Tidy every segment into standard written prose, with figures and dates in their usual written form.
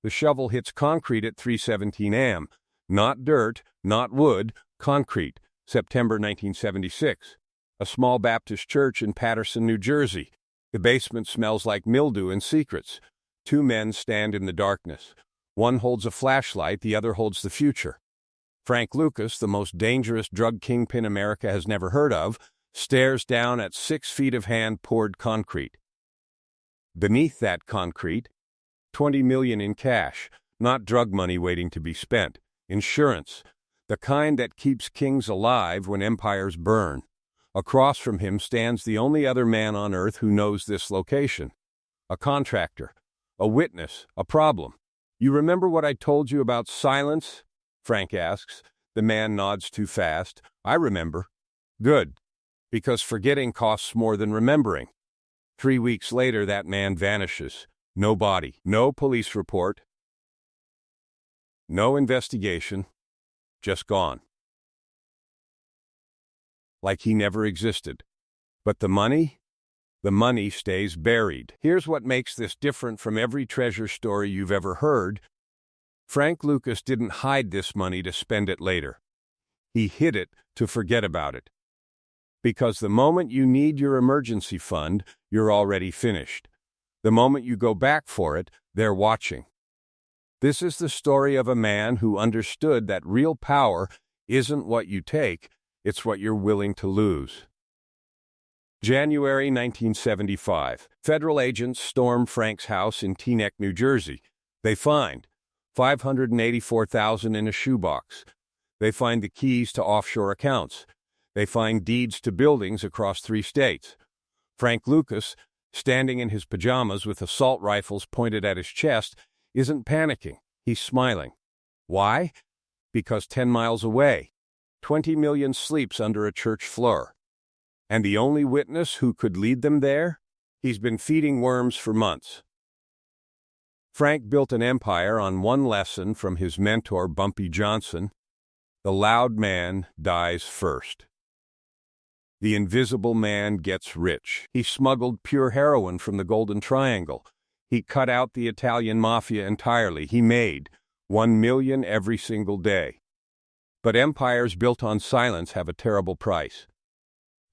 The shovel hits concrete at 3:17 a.m. Not dirt, not wood, concrete. September 1976. A small Baptist church in Paterson, New Jersey. The basement smells like mildew and secrets. Two men stand in the darkness. One holds a flashlight, the other holds the future. Frank Lucas, the most dangerous drug kingpin America has never heard of, stares down at 6 feet of hand-poured concrete. Beneath that concrete, $20 million in cash, not drug money waiting to be spent. Insurance, the kind that keeps kings alive when empires burn. Across from him stands the only other man on earth who knows this location. A contractor, a witness, a problem. "You remember what I told you about silence?" Frank asks. The man nods too fast. "I remember." "Good, because forgetting costs more than remembering." 3 weeks later, that man vanishes. No body, no police report, no investigation, just gone. Like he never existed. But the money? The money stays buried. Here's what makes this different from every treasure story you've ever heard. Frank Lucas didn't hide this money to spend it later. He hid it to forget about it. Because the moment you need your emergency fund, you're already finished. The moment you go back for it, they're watching. This is the story of a man who understood that real power isn't what you take, it's what you're willing to lose. January 1975. Federal agents storm Frank's house in Teaneck, New Jersey. They find $584,000 in a shoebox. They find the keys to offshore accounts. They find deeds to buildings across 3 states. Frank Lucas, standing in his pajamas with assault rifles pointed at his chest, isn't panicking. He's smiling. Why? Because 10 miles away, 20 million sleeps under a church floor. And the only witness who could lead them there? He's been feeding worms for months. Frank built an empire on one lesson from his mentor, Bumpy Johnson. The loud man dies first. The invisible man gets rich. He smuggled pure heroin from the Golden Triangle. He cut out the Italian mafia entirely. He made $1 million every single day. But empires built on silence have a terrible price.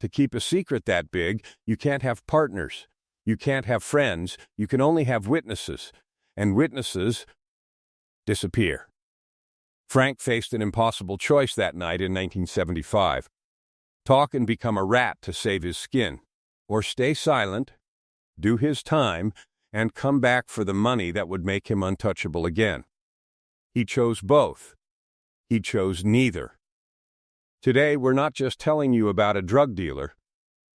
To keep a secret that big, you can't have partners. You can't have friends. You can only have witnesses. And witnesses disappear. Frank faced an impossible choice that night in 1975. Talk and become a rat to save his skin, or stay silent, do his time, and come back for the money that would make him untouchable again. He chose both. He chose neither. Today, we're not just telling you about a drug dealer.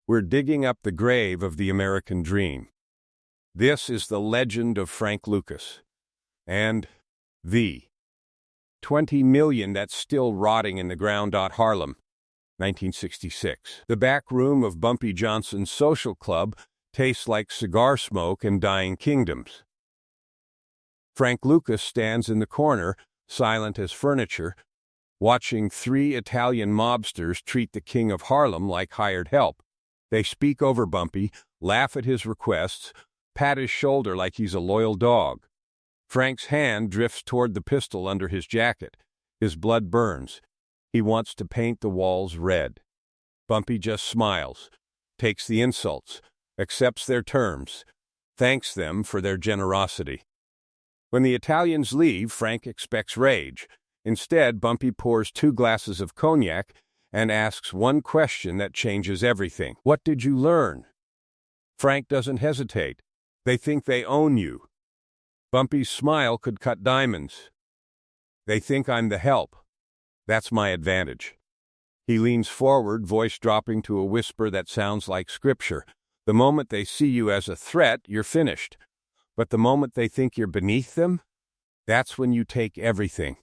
We're digging up the grave of the American dream. This is the legend of Frank Lucas. And the $20 million that's still rotting in the ground. Harlem, 1966. The back room of Bumpy Johnson's social club tastes like cigar smoke and dying kingdoms. Frank Lucas stands in the corner, silent as furniture, watching 3 Italian mobsters treat the king of Harlem like hired help. They speak over Bumpy, laugh at his requests, pat his shoulder like he's a loyal dog. Frank's hand drifts toward the pistol under his jacket. His blood burns. He wants to paint the walls red. Bumpy just smiles, takes the insults, accepts their terms, thanks them for their generosity. When the Italians leave, Frank expects rage. Instead, Bumpy pours 2 glasses of cognac and asks one question that changes everything. "What did you learn?" Frank doesn't hesitate. "They think they own you." Bumpy's smile could cut diamonds. "They think I'm the help. That's my advantage." He leans forward, voice dropping to a whisper that sounds like scripture. "The moment they see you as a threat, you're finished. But the moment they think you're beneath them, that's when you take everything."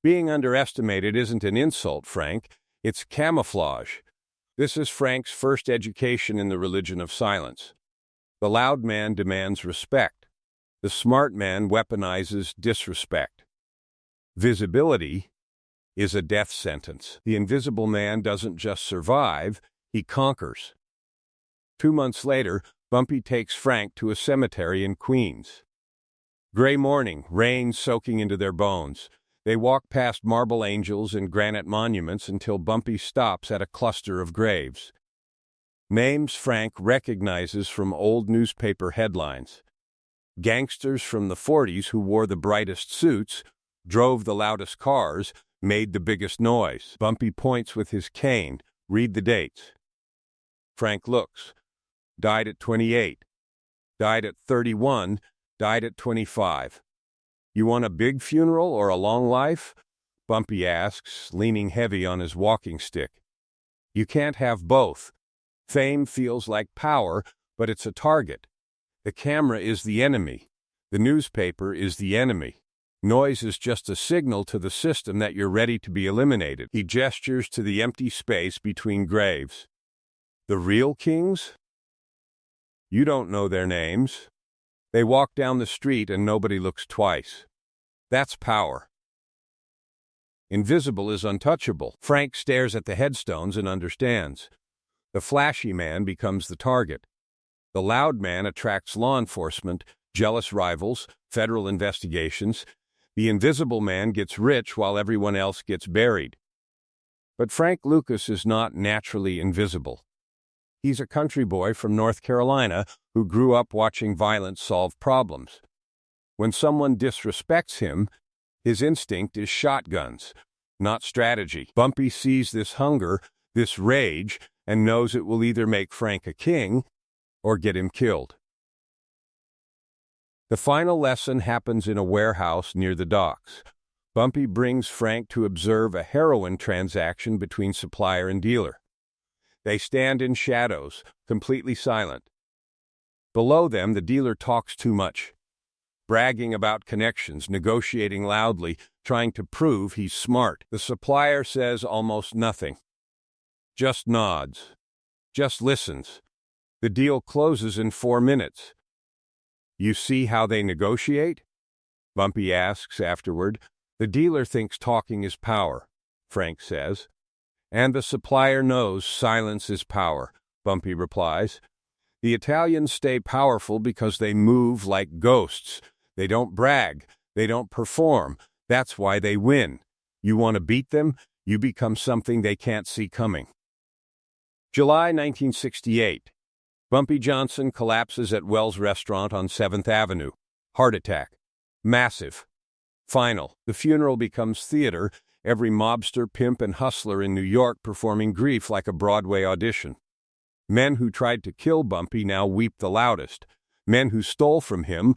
Being underestimated isn't an insult, Frank. It's camouflage. This is Frank's first education in the religion of silence. The loud man demands respect. The smart man weaponizes disrespect. Visibility is a death sentence. The invisible man doesn't just survive, he conquers. 2 months later, Bumpy takes Frank to a cemetery in Queens. Gray morning, rain soaking into their bones. They walk past marble angels and granite monuments until Bumpy stops at a cluster of graves. Names Frank recognizes from old newspaper headlines. Gangsters from the 40s who wore the brightest suits, drove the loudest cars, made the biggest noise. Bumpy points with his cane. Read the dates. Frank looks. Died at 28. Died at 31. Died at 25. You want a big funeral or a long life? Bumpy asks, leaning heavy on his walking stick. You can't have both. Fame feels like power, but it's a target. The camera is the enemy. The newspaper is the enemy. Noise is just a signal to the system that you're ready to be eliminated. He gestures to the empty space between graves. The real kings? You don't know their names. They walk down the street and nobody looks twice. That's power. Invisible is untouchable. Frank stares at the headstones and understands. The flashy man becomes the target. The loud man attracts law enforcement, jealous rivals, federal investigations. The invisible man gets rich while everyone else gets buried. But Frank Lucas is not naturally invisible. He's a country boy from North Carolina who grew up watching violence solve problems. When someone disrespects him, his instinct is shotguns, not strategy. Bumpy sees this hunger, this rage, and knows it will either make Frank a king or get him killed. The final lesson happens in a warehouse near the docks. Bumpy brings Frank to observe a heroin transaction between supplier and dealer. They stand in shadows, completely silent. Below them, the dealer talks too much, bragging about connections, negotiating loudly, trying to prove he's smart. The supplier says almost nothing. Just nods. Just listens. The deal closes in 4 minutes. You see how they negotiate? Bumpy asks afterward. The dealer thinks talking is power, Frank says. And the supplier knows silence is power, Bumpy replies. The Italians stay powerful because they move like ghosts. They don't brag. They don't perform. That's why they win. You want to beat them? You become something they can't see coming. July 1968. Bumpy Johnson collapses at Wells Restaurant on 7th Avenue. Heart attack. Massive. Final. The funeral becomes theater, every mobster, pimp, and hustler in New York performing grief like a Broadway audition. Men who tried to kill Bumpy now weep the loudest. Men who stole from him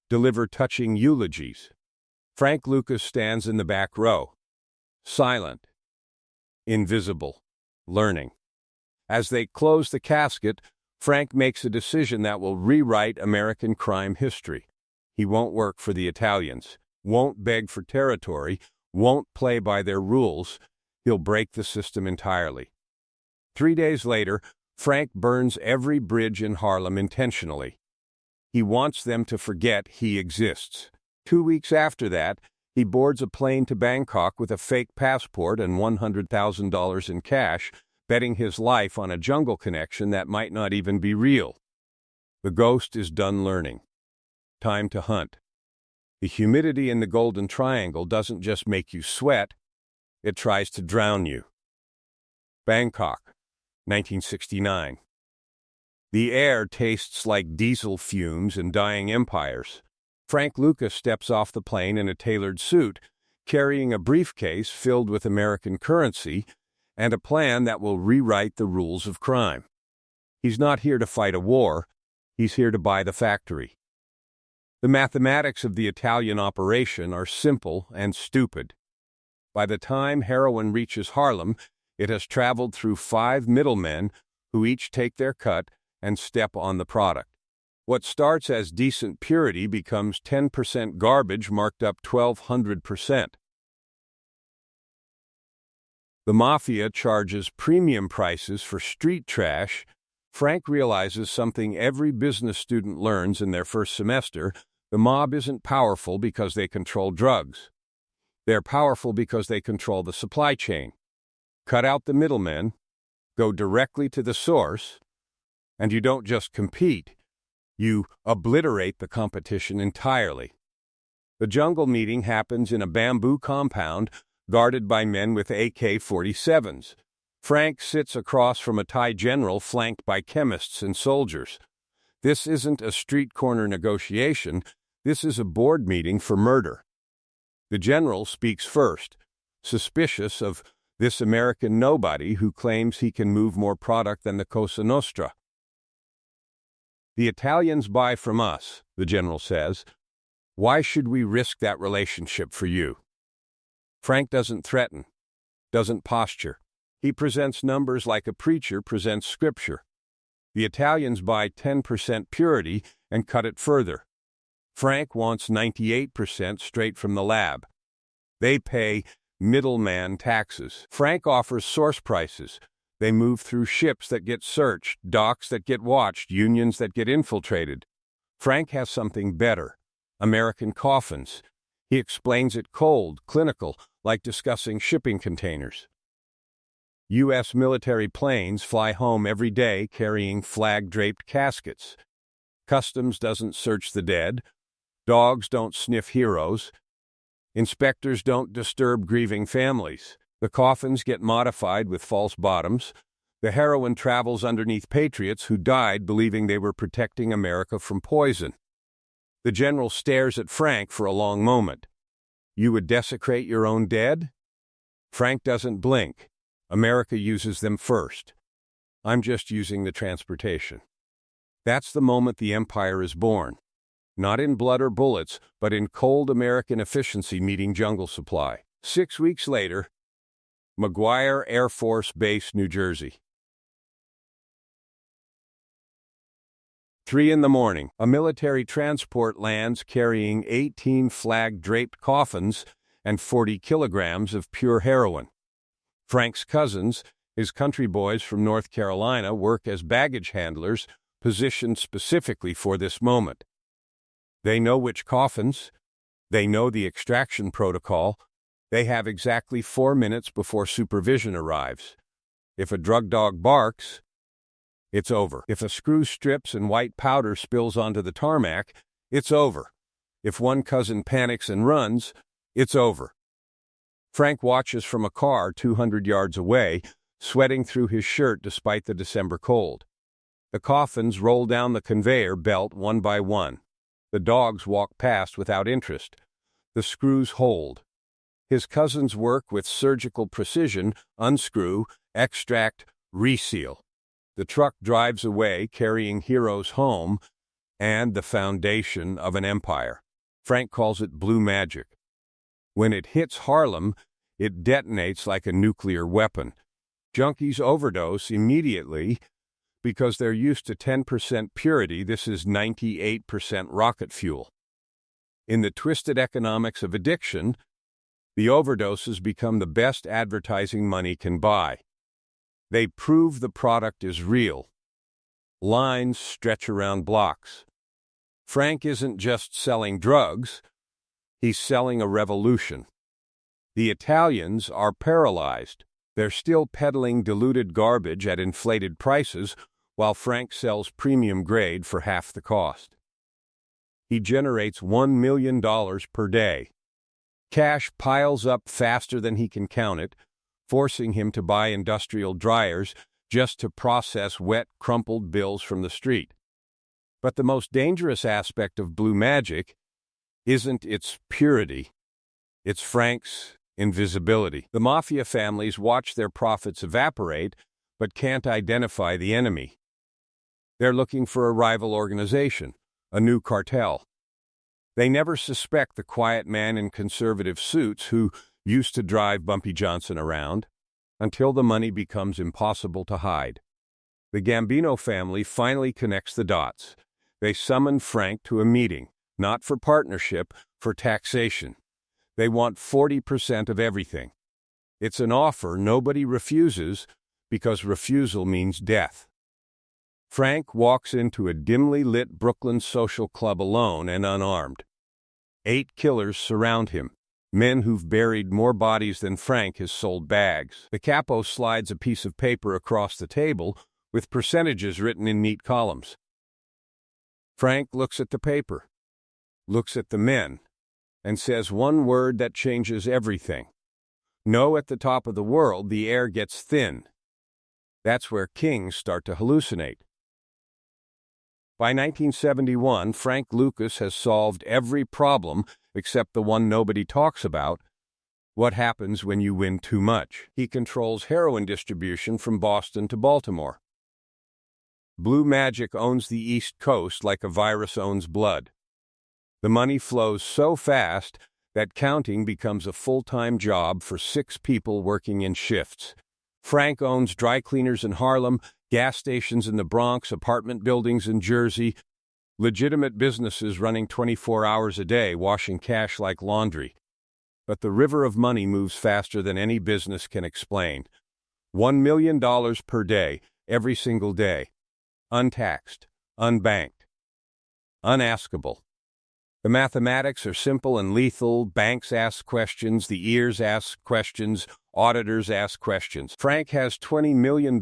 deliver touching eulogies. Frank Lucas stands in the back row. Silent. Invisible. Learning. As they close the casket, Frank makes a decision that will rewrite American crime history. He won't work for the Italians, won't beg for territory, won't play by their rules. He'll break the system entirely. 3 days later, Frank burns every bridge in Harlem intentionally. He wants them to forget he exists. 2 weeks after that, he boards a plane to Bangkok with a fake passport and $100,000 in cash, betting his life on a jungle connection that might not even be real. The ghost is done learning. Time to hunt. The humidity in the Golden Triangle doesn't just make you sweat, it tries to drown you. Bangkok, 1969. The air tastes like diesel fumes and dying empires. Frank Lucas steps off the plane in a tailored suit, carrying a briefcase filled with American currency and a plan that will rewrite the rules of crime. He's not here to fight a war, he's here to buy the factory. The mathematics of the Italian operation are simple and stupid. By the time heroin reaches Harlem, it has traveled through 5 middlemen who each take their cut and step on the product. What starts as decent purity becomes 10% garbage marked up 1,200%. The mafia charges premium prices for street trash. Frank realizes something every business student learns in their first semester. The mob isn't powerful because they control drugs. They're powerful because they control the supply chain. Cut out the middlemen, go directly to the source, and you don't just compete, you obliterate the competition entirely. The jungle meeting happens in a bamboo compound guarded by men with AK-47s. Frank sits across from a Thai general flanked by chemists and soldiers. This isn't a street corner negotiation, this is a board meeting for murder. The general speaks first, suspicious of this American nobody who claims he can move more product than the Cosa Nostra. The Italians buy from us, the general says. Why should we risk that relationship for you? Frank doesn't threaten, doesn't posture. He presents numbers like a preacher presents scripture. The Italians buy 10% purity and cut it further. Frank wants 98% straight from the lab. They pay middleman taxes. Frank offers source prices. They move through ships that get searched, docks that get watched, unions that get infiltrated. Frank has something better. American coffins. He explains it cold, clinical, like discussing shipping containers. U.S. military planes fly home every day carrying flag-draped caskets. Customs doesn't search the dead. Dogs don't sniff heroes. Inspectors don't disturb grieving families. The coffins get modified with false bottoms. The heroin travels underneath patriots who died believing they were protecting America from poison. The general stares at Frank for a long moment. You would desecrate your own dead? Frank doesn't blink. America uses them first. I'm just using the transportation. That's the moment the empire is born. Not in blood or bullets, but in cold American efficiency meeting jungle supply. 6 weeks later, McGuire Air Force Base, New Jersey. 3 a.m, a military transport lands carrying 18 flag-draped coffins and 40 kilograms of pure heroin. Frank's cousins, his country boys from North Carolina, work as baggage handlers positioned specifically for this moment. They know which coffins. They know the extraction protocol. They have exactly 4 minutes before supervision arrives. If a drug dog barks, it's over. If a screw strips and white powder spills onto the tarmac, it's over. If one cousin panics and runs, it's over. Frank watches from a car 200 yards away, sweating through his shirt despite the December cold. The coffins roll down the conveyor belt one by one. The dogs walk past without interest. The screws hold. His cousins work with surgical precision, unscrew, extract, reseal. The truck drives away carrying heroes home and the foundation of an empire. Frank calls it blue magic. When it hits Harlem, it detonates like a nuclear weapon. Junkies overdose immediately because they're used to 10% purity. This is 98% rocket fuel. In the twisted economics of addiction, the overdoses become the best advertising money can buy. They prove the product is real. Lines stretch around blocks. Frank isn't just selling drugs, he's selling a revolution. The Italians are paralyzed. They're still peddling diluted garbage at inflated prices, while Frank sells premium grade for half the cost. He generates $1 million per day. Cash piles up faster than he can count it, forcing him to buy industrial dryers just to process wet, crumpled bills from the street. But the most dangerous aspect of blue magic isn't its purity, it's Frank's invisibility. The mafia families watch their profits evaporate, but can't identify the enemy. They're looking for a rival organization, a new cartel. They never suspect the quiet man in conservative suits who used to drive Bumpy Johnson around, until the money becomes impossible to hide. The Gambino family finally connects the dots. They summon Frank to a meeting, not for partnership, for taxation. They want 40% of everything. It's an offer nobody refuses, because refusal means death. Frank walks into a dimly lit Brooklyn social club alone and unarmed. 8 killers surround him. Men who've buried more bodies than Frank has sold bags. The capo slides a piece of paper across the table with percentages written in neat columns. Frank looks at the paper, looks at the men, and says one word that changes everything. No, at the top of the world, the air gets thin. That's where kings start to hallucinate. By 1971, Frank Lucas has solved every problem except the one nobody talks about: what happens when you win too much. He controls heroin distribution from Boston to Baltimore. Blue Magic owns the East Coast like a virus owns blood. The money flows so fast that counting becomes a full-time job for 6 people working in shifts. Frank owns dry cleaners in Harlem, gas stations in the Bronx, apartment buildings in Jersey, legitimate businesses running 24 hours a day, washing cash like laundry. But the river of money moves faster than any business can explain. $1 million per day, every single day. Untaxed, unbanked, unaskable. The mathematics are simple and lethal. Banks ask questions, the ears ask questions, auditors ask questions. Frank has $20 million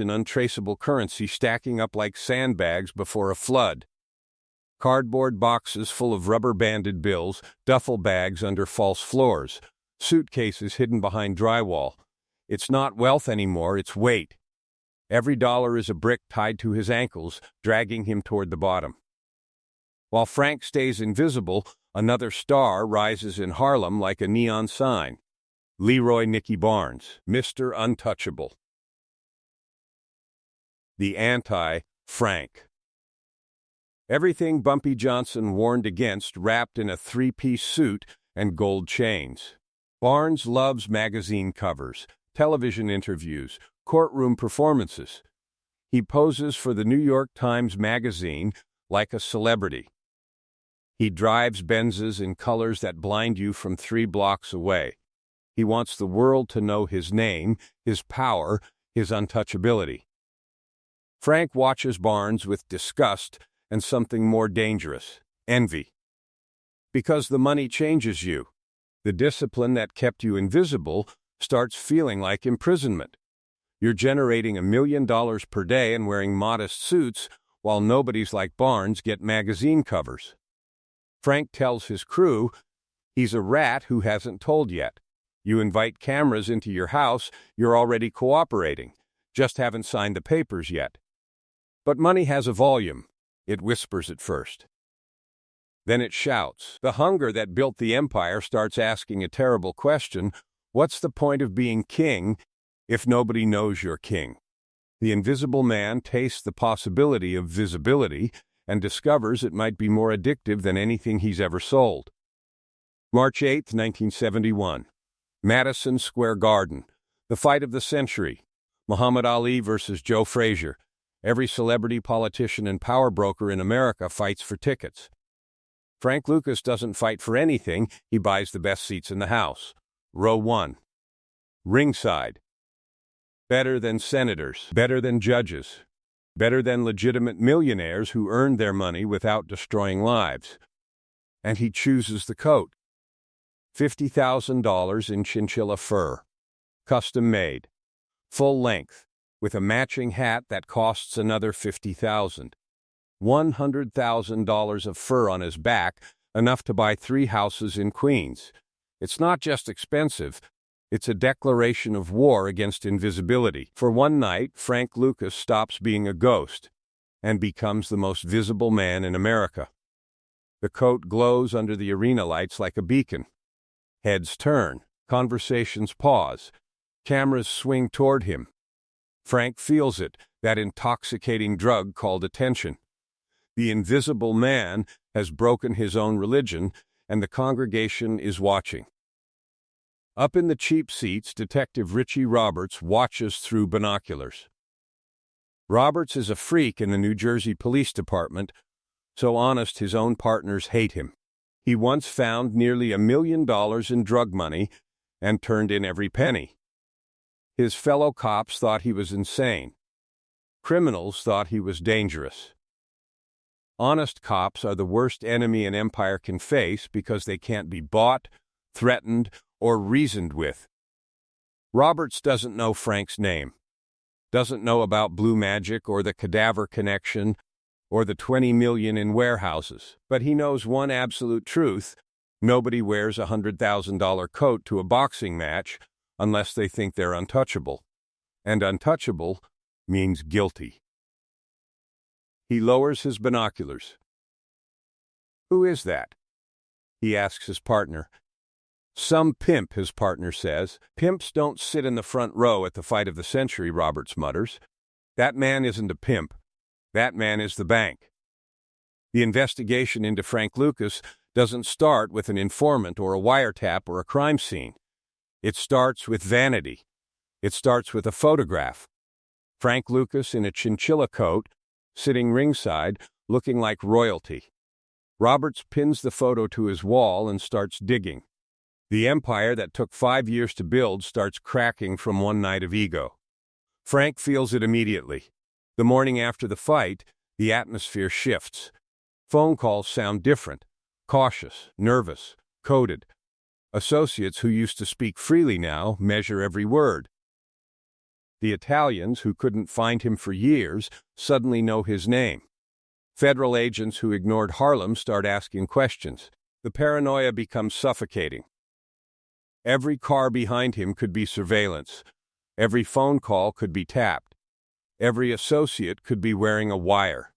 in untraceable currency stacking up like sandbags before a flood. Cardboard boxes full of rubber-banded bills, duffel bags under false floors, suitcases hidden behind drywall. It's not wealth anymore, it's weight. Every dollar is a brick tied to his ankles, dragging him toward the bottom. While Frank stays invisible, another star rises in Harlem like a neon sign. Leroy Nicky Barnes, Mr. Untouchable. The anti-Frank. Everything Bumpy Johnson warned against wrapped in a 3-piece suit and gold chains. Barnes loves magazine covers, television interviews, courtroom performances. He poses for the New York Times Magazine like a celebrity. He drives Benzes in colors that blind you from 3 blocks away. He wants the world to know his name, his power, his untouchability. Frank watches Barnes with disgust and something more dangerous: envy. Because the money changes you. The discipline that kept you invisible starts feeling like imprisonment. You're generating $1 million per day and wearing modest suits, while nobodies like Barnes get magazine covers. Frank tells his crew he's a rat who hasn't told yet. You invite cameras into your house, you're already cooperating, just haven't signed the papers yet. But money has a volume. It whispers at first. Then it shouts. The hunger that built the empire starts asking a terrible question: what's the point of being king if nobody knows you're king? The invisible man tastes the possibility of visibility and discovers it might be more addictive than anything he's ever sold. March 8, 1971. Madison Square Garden. The fight of the century. Muhammad Ali versus Joe Frazier. Every celebrity, politician, and power broker in America fights for tickets. Frank Lucas doesn't fight for anything, he buys the best seats in the house. Row 1. Ringside. Better than senators, better than judges, better than legitimate millionaires who earned their money without destroying lives. And he chooses the coat. $50,000 in chinchilla fur. Custom made. Full length, with a matching hat that costs another $50,000. $100,000 of fur on his back, enough to buy 3 houses in Queens. It's not just expensive, it's a declaration of war against invisibility. For one night, Frank Lucas stops being a ghost and becomes the most visible man in America. The coat glows under the arena lights like a beacon. Heads turn, conversations pause, cameras swing toward him. Frank feels it, that intoxicating drug called attention. The invisible man has broken his own religion, and the congregation is watching. Up in the cheap seats, Detective Richie Roberts watches through binoculars. Roberts is a freak in the New Jersey Police Department, so honest his own partners hate him. He once found nearly $1 million in drug money and turned in every penny. His fellow cops thought he was insane. Criminals thought he was dangerous. Honest cops are the worst enemy an empire can face because they can't be bought, threatened, or reasoned with. Roberts doesn't know Frank's name, doesn't know about Blue Magic or the Cadaver Connection or the $20 million in warehouses, but he knows one absolute truth: Nobody wears a $100,000 coat to a boxing match unless they think they're untouchable. And untouchable means guilty. He lowers his binoculars. "Who is that?" he asks his partner. "Some pimp," his partner says. "Pimps don't sit in the front row at the fight of the century," Roberts mutters. "That man isn't a pimp. That man is the bank." The investigation into Frank Lucas doesn't start with an informant or a wiretap or a crime scene. It starts with vanity. It starts with a photograph. Frank Lucas in a chinchilla coat, sitting ringside, looking like royalty. Roberts pins the photo to his wall and starts digging. The empire that took 5 years to build starts cracking from one night of ego. Frank feels it immediately. The morning after the fight, the atmosphere shifts. Phone calls sound different, cautious, nervous, coded. Associates who used to speak freely now measure every word. The Italians, who couldn't find him for years, suddenly know his name. Federal agents who ignored Harlem start asking questions. The paranoia becomes suffocating. Every car behind him could be surveillance. Every phone call could be tapped. Every associate could be wearing a wire.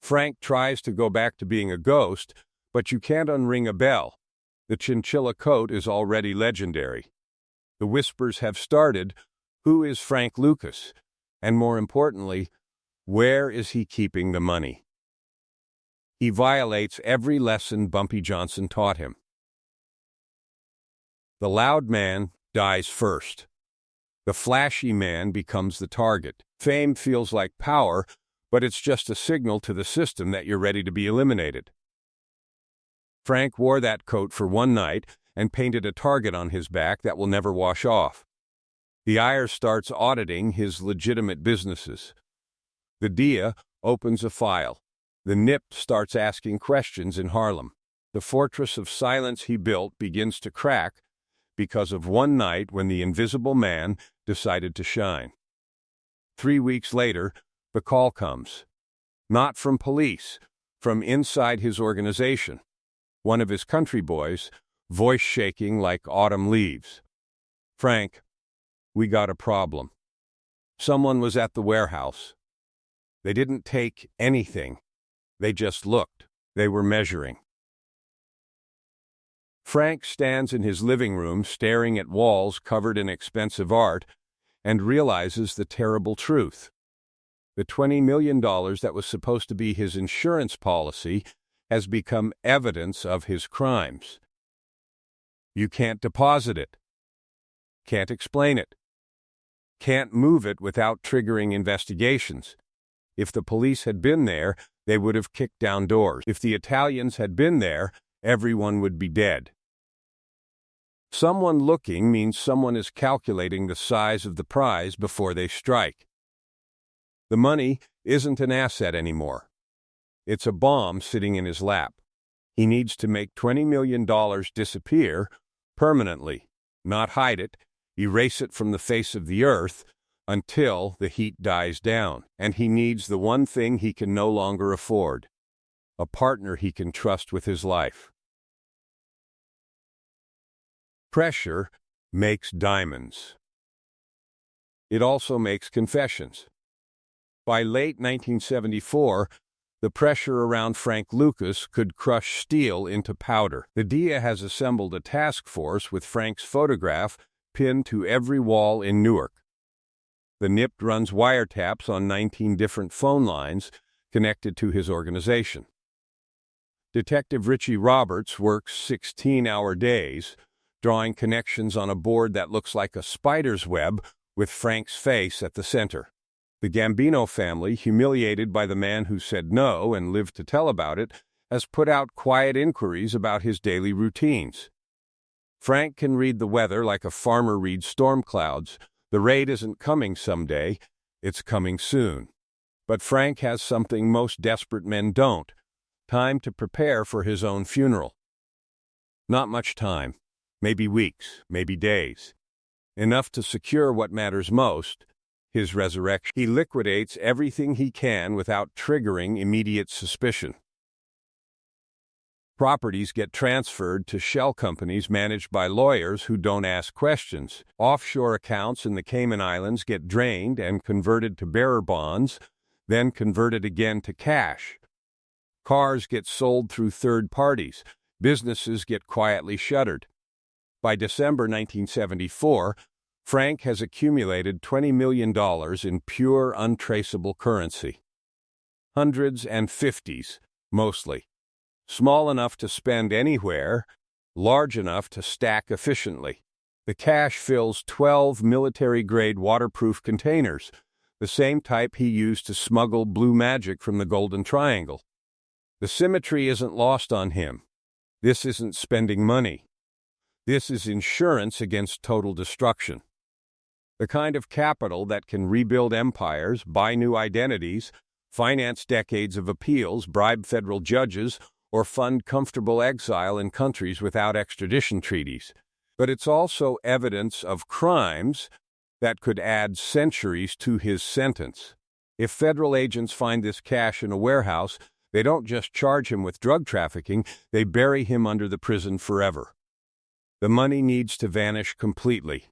Frank tries to go back to being a ghost, but you can't unring a bell. The chinchilla coat is already legendary. The whispers have started. Who is Frank Lucas? And more importantly, where is he keeping the money? He violates every lesson Bumpy Johnson taught him. The loud man dies first. The flashy man becomes the target. Fame feels like power, but it's just a signal to the system that you're ready to be eliminated. Frank wore that coat for one night and painted a target on his back that will never wash off. The IRS starts auditing his legitimate businesses. The DIA opens a file. The NIP starts asking questions in Harlem. The fortress of silence he built begins to crack because of one night when the invisible man decided to shine. 3 weeks later, the call comes. Not from police, from inside his organization. One of his country boys, voice shaking like autumn leaves. "Frank, we got a problem. Someone was at the warehouse. They didn't take anything. They just looked. They were measuring." Frank stands in his living room staring at walls covered in expensive art and realizes the terrible truth. The $20 million that was supposed to be his insurance policy has become evidence of his crimes. You can't deposit it. Can't explain it. Can't move it without triggering investigations. If the police had been there, they would have kicked down doors. If the Italians had been there, everyone would be dead. Someone looking means someone is calculating the size of the prize before they strike. The money isn't an asset anymore. It's a bomb sitting in his lap. He needs to make $20 million disappear permanently, not hide it, erase it from the face of the earth until the heat dies down. And he needs the one thing he can no longer afford: a partner he can trust with his life. Pressure makes diamonds. It also makes confessions. By late 1974, the pressure around Frank Lucas could crush steel into powder. The DIA has assembled a task force with Frank's photograph pinned to every wall in Newark. The NIP runs wiretaps on 19 different phone lines connected to his organization. Detective Richie Roberts works 16-hour days, drawing connections on a board that looks like a spider's web with Frank's face at the center. The Gambino family, humiliated by the man who said no and lived to tell about it, has put out quiet inquiries about his daily routines. Frank can read the weather like a farmer reads storm clouds. The raid isn't coming someday, it's coming soon. But Frank has something most desperate men don't: time to prepare for his own funeral. Not much time. Maybe weeks, maybe days. Enough to secure what matters most: his resurrection. He liquidates everything he can without triggering immediate suspicion. Properties get transferred to shell companies managed by lawyers who don't ask questions. Offshore accounts in the Cayman Islands get drained and converted to bearer bonds, then converted again to cash. Cars get sold through third parties. Businesses get quietly shuttered. By December 1974, Frank has accumulated $20 million in pure, untraceable currency. Hundreds and fifties, mostly. Small enough to spend anywhere, large enough to stack efficiently. The cash fills 12 military-grade waterproof containers, the same type he used to smuggle blue magic from the Golden Triangle. The symmetry isn't lost on him. This isn't spending money. This is insurance against total destruction. The kind of capital that can rebuild empires, buy new identities, finance decades of appeals, bribe federal judges, or fund comfortable exile in countries without extradition treaties. But it's also evidence of crimes that could add centuries to his sentence. If federal agents find this cash in a warehouse, they don't just charge him with drug trafficking, they bury him under the prison forever. The money needs to vanish completely.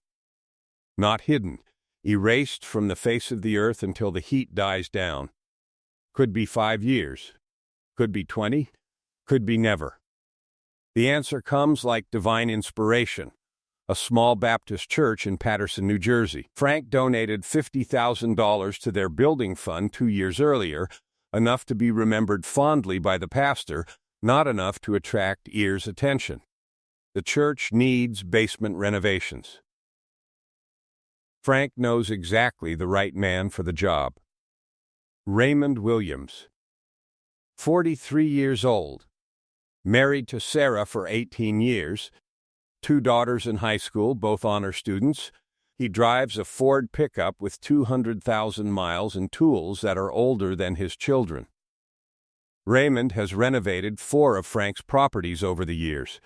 Not hidden, erased from the face of the earth until the heat dies down. Could be 5 years. Could be 20. Could be never. The answer comes like divine inspiration. A small Baptist church in Paterson, New Jersey. Frank donated $50,000 to their building fund 2 years earlier, enough to be remembered fondly by the pastor, not enough to attract ears' attention. The church needs basement renovations. Frank knows exactly the right man for the job. Raymond Williams, 43 years old, married to Sarah for 18 years, 2 daughters in high school, both honor students. He drives a Ford pickup with 200,000 miles and tools that are older than his children. Raymond has renovated 4 of Frank's properties over the years.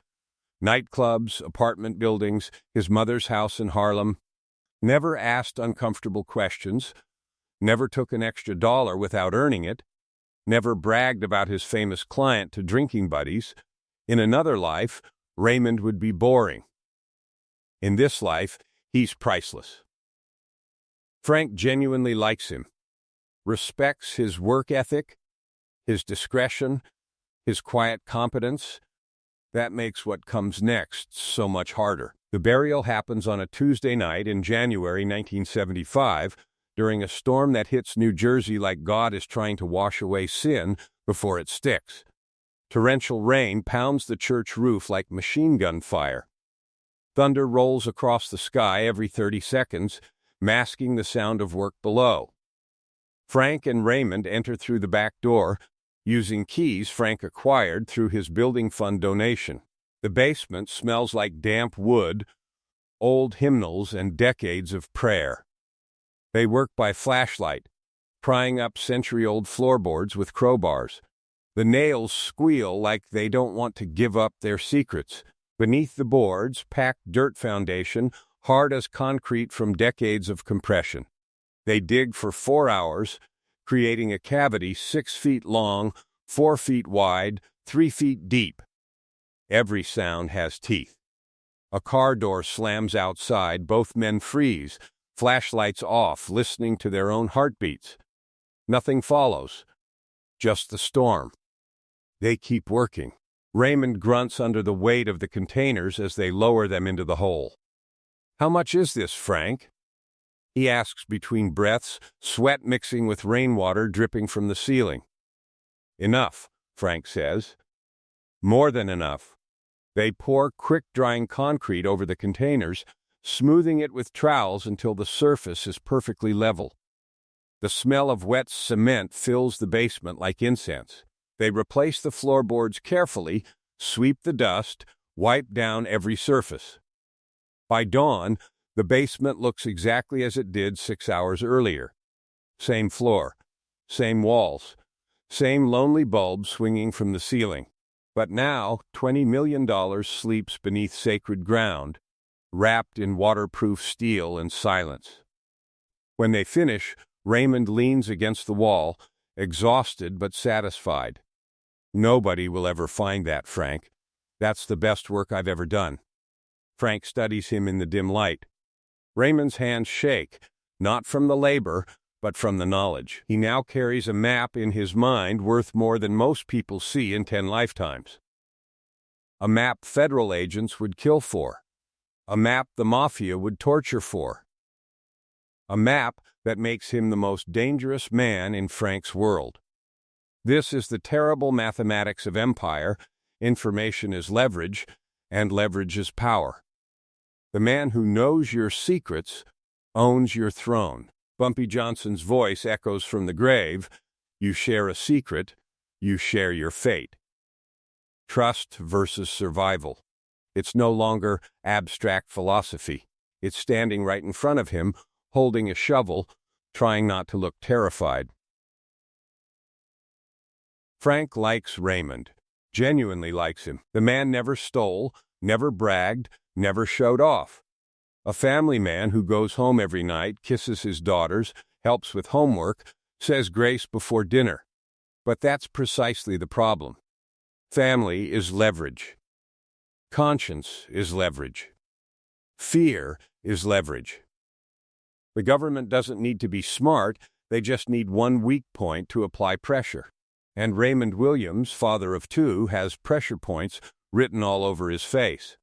Nightclubs, apartment buildings, his mother's house in Harlem. Never asked uncomfortable questions, never took an extra dollar without earning it, never bragged about his famous client to drinking buddies. In another life, Raymond would be boring. In this life, he's priceless. Frank genuinely likes him, respects his work ethic, his discretion, his quiet competence. That makes what comes next so much harder. The burial happens on a Tuesday night in January 1975, during a storm that hits New Jersey like God is trying to wash away sin before it sticks. Torrential rain pounds the church roof like machine gun fire. Thunder rolls across the sky every 30 seconds, masking the sound of work below. Frank and Raymond enter through the back door, using keys Frank acquired through his building fund donation. The basement smells like damp wood, old hymnals, and decades of prayer. They work by flashlight, prying up century-old floorboards with crowbars. The nails squeal like they don't want to give up their secrets. Beneath the boards, packed dirt foundation, hard as concrete from decades of compression. They dig for 4 hours, creating a cavity 6 feet long, 4 feet wide, 3 feet deep. Every sound has teeth. A car door slams outside, both men freeze, flashlights off, listening to their own heartbeats. Nothing follows, just the storm. They keep working. Raymond grunts under the weight of the containers as they lower them into the hole. "How much is this, Frank?" he asks between breaths, sweat mixing with rainwater dripping from the ceiling. "Enough," Frank says. "More than enough." They pour quick-drying concrete over the containers, smoothing it with trowels until the surface is perfectly level. The smell of wet cement fills the basement like incense. They replace the floorboards carefully, sweep the dust, wipe down every surface. By dawn, the basement looks exactly as it did 6 hours earlier. Same floor, same walls, same lonely bulb swinging from the ceiling. But now, $20 million sleeps beneath sacred ground, wrapped in waterproof steel and silence. When they finish, Raymond leans against the wall, exhausted but satisfied. Nobody will ever find that, Frank. That's the best work I've ever done. Frank studies him in the dim light. Raymond's hands shake, not from the labor, but from the knowledge. He now carries a map in his mind worth more than most people see in 10 lifetimes. A map federal agents would kill for. A map the mafia would torture for. A map that makes him the most dangerous man in Frank's world. This is the terrible mathematics of empire. Information is leverage, and leverage is power. The man who knows your secrets owns your throne. Bumpy Johnson's voice echoes from the grave. You share a secret, you share your fate. Trust versus survival. It's no longer abstract philosophy. It's standing right in front of him, holding a shovel, trying not to look terrified. Frank likes Raymond, genuinely likes him. The man never stole, never bragged, never showed off. A family man who goes home every night, kisses his daughters, helps with homework, says grace before dinner. But that's precisely the problem. Family is leverage. Conscience is leverage. Fear is leverage. The government doesn't need to be smart, they just need one weak point to apply pressure. And Raymond Williams, father of two, has pressure points written all over his face.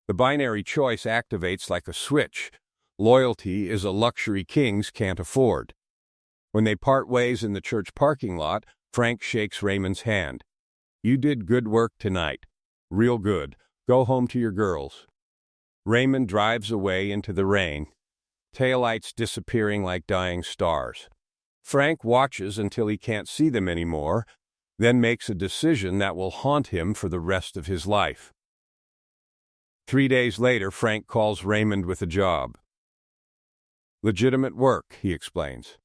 The binary choice activates like a switch. Loyalty is a luxury kings can't afford. When they part ways in the church parking lot, Frank shakes Raymond's hand. You did good work tonight. Real good. Go home to your girls. Raymond drives away into the rain, taillights disappearing like dying stars. Frank watches until he can't see them anymore, then makes a decision that will haunt him for the rest of his life. 3 days later, Frank calls Raymond with a job. Legitimate work, he explains.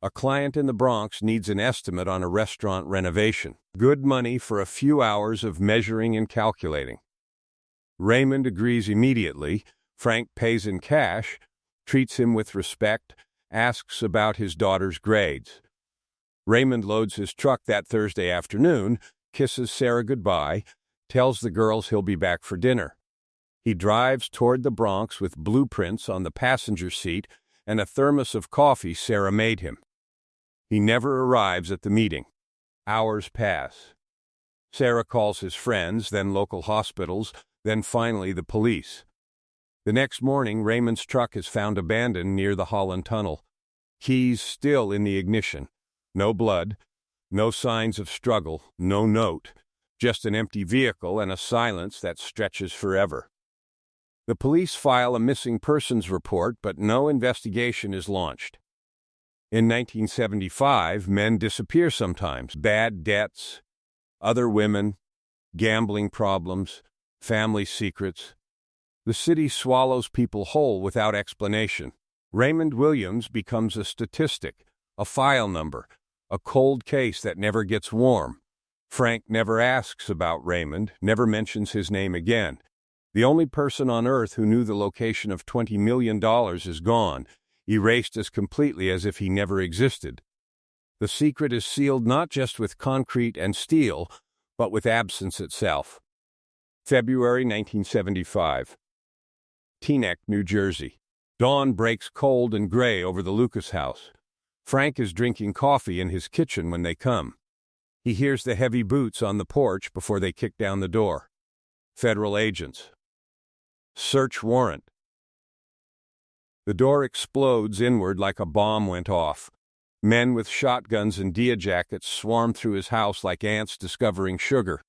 A client in the Bronx needs an estimate on a restaurant renovation. Good money for a few hours of measuring and calculating. Raymond agrees immediately. Frank pays in cash, treats him with respect, asks about his daughter's grades. Raymond loads his truck that Thursday afternoon, kisses Sarah goodbye, tells the girls he'll be back for dinner. He drives toward the Bronx with blueprints on the passenger seat and a thermos of coffee Sarah made him. He never arrives at the meeting. Hours pass. Sarah calls his friends, then local hospitals, then finally the police. The next morning, Raymond's truck is found abandoned near the Holland Tunnel. Keys still in the ignition. No blood, no signs of struggle, no note, just an empty vehicle and a silence that stretches forever. The police file a missing persons report, but no investigation is launched. In 1975, men disappear sometimes. Bad debts, other women, gambling problems, family secrets. The city swallows people whole without explanation. Raymond Williams becomes a statistic, a file number, a cold case that never gets warm. Frank never asks about Raymond, never mentions his name again. The only person on earth who knew the location of $20 million is gone, erased as completely as if he never existed. The secret is sealed not just with concrete and steel, but with absence itself. February 1975. Teaneck, New Jersey. Dawn breaks cold and gray over the Lucas house. Frank is drinking coffee in his kitchen when they come. He hears the heavy boots on the porch before they kick down the door. Federal agents. Search warrant. The door explodes inward like a bomb went off. Men with shotguns and dia jackets swarm through his house like ants discovering sugar.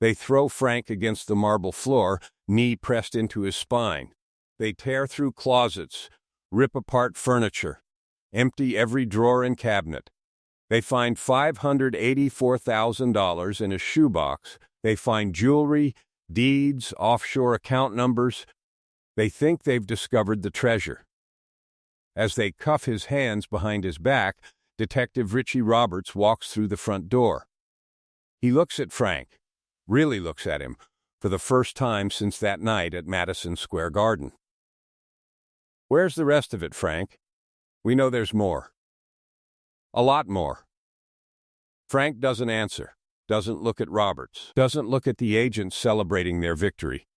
They throw Frank against the marble floor, knee pressed into his spine. They tear through closets, rip apart furniture, empty every drawer and cabinet. They find $584,000 in a shoebox. They find jewelry, deeds, offshore account numbers. They think they've discovered the treasure. As they cuff his hands behind his back, Detective Richie Roberts walks through the front door. He looks at Frank, really looks at him, for the first time since that night at Madison Square Garden. Where's the rest of it, Frank? We know there's more. A lot more. Frank doesn't answer. doesn't look at Roberts, doesn't look at the agents celebrating their victory.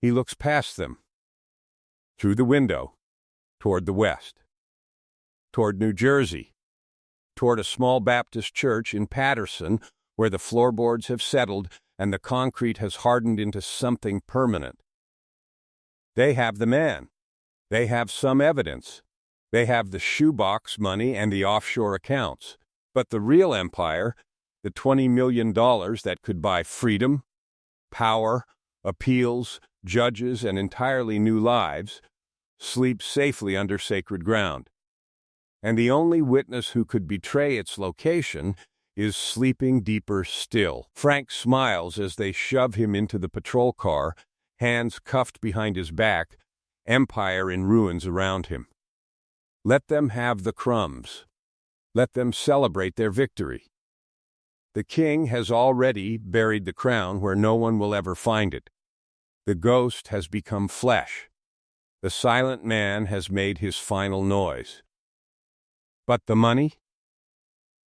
He looks past them, through the window, toward the west, toward New Jersey, toward a small Baptist church in Paterson where the floorboards have settled and the concrete has hardened into something permanent. They have the man. They have some evidence. They have the shoebox money and the offshore accounts. But the real empire, the $20 million that could buy freedom, power, appeals, judges, and entirely new lives, sleeps safely under sacred ground. And the only witness who could betray its location is sleeping deeper still. Frank smiles as they shove him into the patrol car, hands cuffed behind his back, empire in ruins around him. Let them have the crumbs. Let them celebrate their victory. The king has already buried the crown where no one will ever find it. The ghost has become flesh. The silent man has made his final noise. But the money?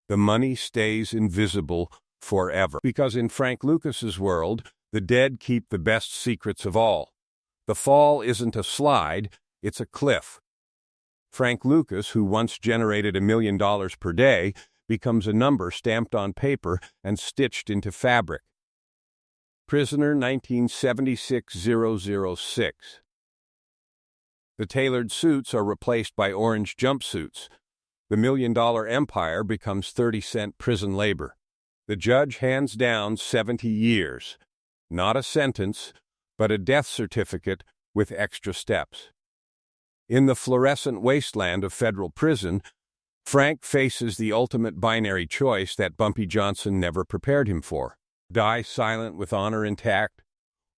The money stays invisible forever. Because in Frank Lucas's world, the dead keep the best secrets of all. The fall isn't a slide, it's a cliff. Frank Lucas, who once generated $1 million per day, becomes a number stamped on paper and stitched into fabric. Prisoner 1976-006. The tailored suits are replaced by orange jumpsuits. The $1 million empire becomes 30-cent prison labor. The judge hands down 70 years. Not a sentence, but a death certificate with extra steps. In the fluorescent wasteland of federal prison, Frank faces the ultimate binary choice that Bumpy Johnson never prepared him for. Die silent with honor intact,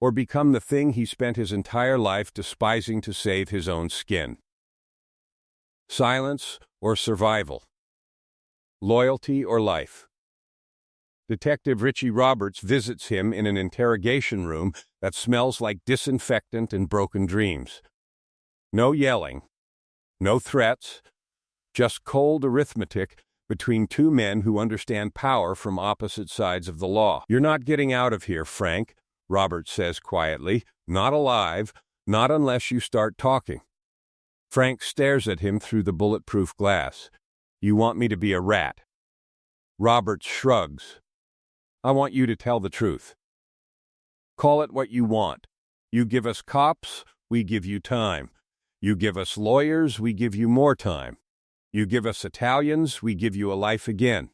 or become the thing he spent his entire life despising to save his own skin. Silence or survival. Loyalty or life. Detective Richie Roberts visits him in an interrogation room that smells like disinfectant and broken dreams. No yelling, no threats, just cold arithmetic between two men who understand power from opposite sides of the law. "You're not getting out of here, Frank," Roberts says quietly. "Not alive, not unless you start talking." Frank stares at him through the bulletproof glass. "You want me to be a rat?" Roberts shrugs. "I want you to tell the truth. Call it what you want. You give us cops, we give you time. You give us lawyers, we give you more time. You give us Italians, we give you a life again."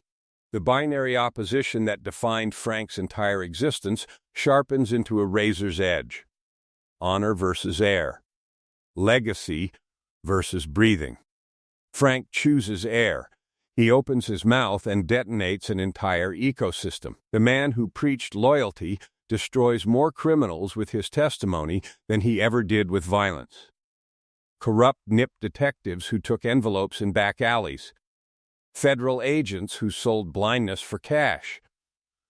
The binary opposition that defined Frank's entire existence sharpens into a razor's edge. Honor versus air. Legacy versus breathing. Frank chooses air. He opens his mouth and detonates an entire ecosystem. The man who preached loyalty destroys more criminals with his testimony than he ever did with violence. Corrupt nip detectives who took envelopes in back alleys. Federal agents who sold blindness for cash.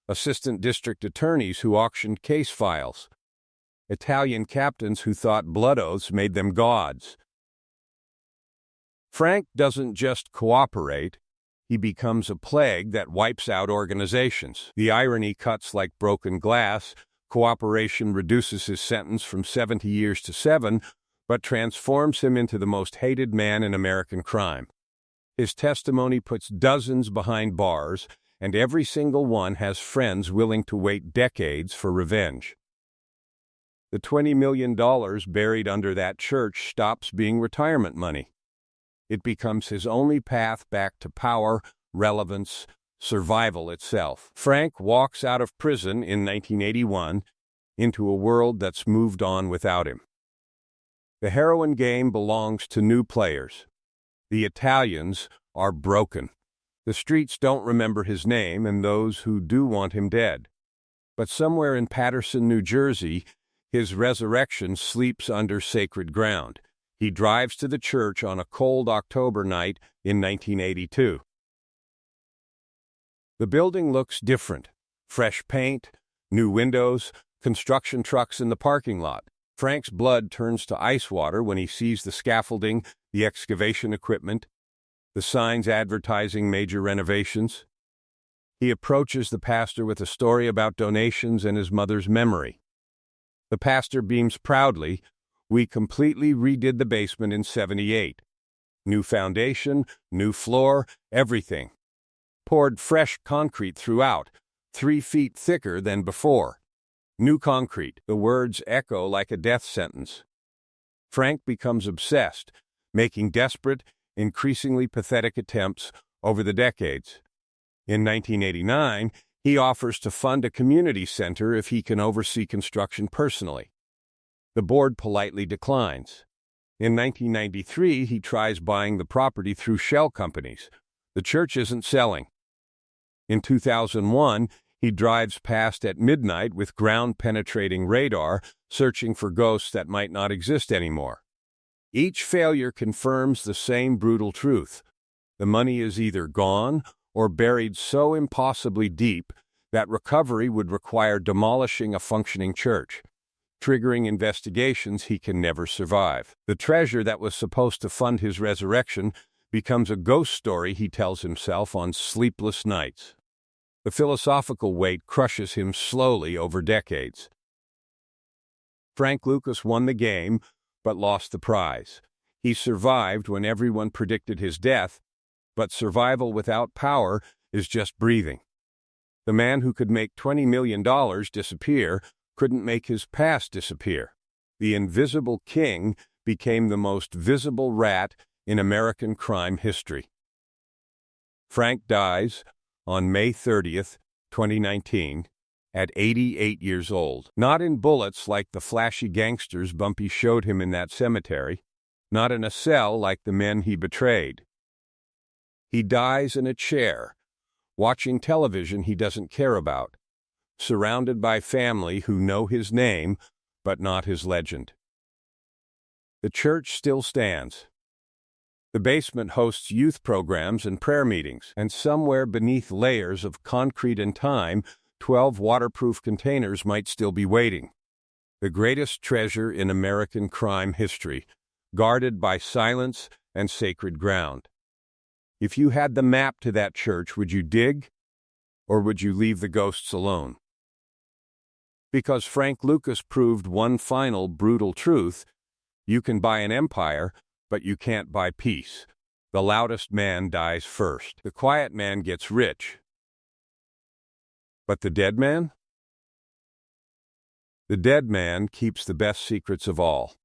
Assistant district attorneys who auctioned case files. Italian captains who thought blood oaths made them gods. Frank doesn't just cooperate, he becomes a plague that wipes out organizations. The irony cuts like broken glass. Cooperation reduces his sentence from 70 years to 7, but transforms him into the most hated man in American crime. His testimony puts dozens behind bars, and every single one has friends willing to wait decades for revenge. The $20 million buried under that church stops being retirement money. It becomes his only path back to power, relevance, survival itself. Frank walks out of prison in 1981 into a world that's moved on without him. The heroin game belongs to new players. The Italians are broken. The streets don't remember his name, and those who do want him dead. But somewhere in Paterson, New Jersey, his resurrection sleeps under sacred ground. He drives to the church on a cold October night in 1982. The building looks different. Fresh paint, new windows, construction trucks in the parking lot. Frank's blood turns to ice water when he sees the scaffolding, the excavation equipment, the signs advertising major renovations. He approaches the pastor with a story about donations and his mother's memory. The pastor beams proudly, "We completely redid the basement in '78. New foundation, new floor, everything. Poured fresh concrete throughout, 3 feet thicker than before. New concrete." The words echo like a death sentence. Frank becomes obsessed, making desperate, increasingly pathetic attempts over the decades. In 1989, he offers to fund a community center if he can oversee construction personally. The board politely declines. In 1993, he tries buying the property through shell companies. The church isn't selling. In 2001, he drives past at midnight with ground-penetrating radar, searching for ghosts that might not exist anymore. Each failure confirms the same brutal truth. The money is either gone or buried so impossibly deep that recovery would require demolishing a functioning church, triggering investigations he can never survive. The treasure that was supposed to fund his resurrection becomes a ghost story he tells himself on sleepless nights. The philosophical weight crushes him slowly over decades. Frank Lucas won the game, but lost the prize. He survived when everyone predicted his death, but survival without power is just breathing. The man who could make $20 million disappear couldn't make his past disappear. The Invisible King became the most visible rat in American crime history. Frank dies on May 30th, 2019, at 88 years old. Not in bullets like the flashy gangsters Bumpy showed him in that cemetery, not in a cell like the men he betrayed. He dies in a chair, watching television he doesn't care about, surrounded by family who know his name, but not his legend. The church still stands. The basement hosts youth programs and prayer meetings, and somewhere beneath layers of concrete and time, 12 waterproof containers might still be waiting. The greatest treasure in American crime history, guarded by silence and sacred ground. If you had the map to that church, would you dig, or would you leave the ghosts alone? Because Frank Lucas proved one final brutal truth: you can buy an empire, but you can't buy peace. The loudest man dies first. The quiet man gets rich. But the dead man? The dead man keeps the best secrets of all.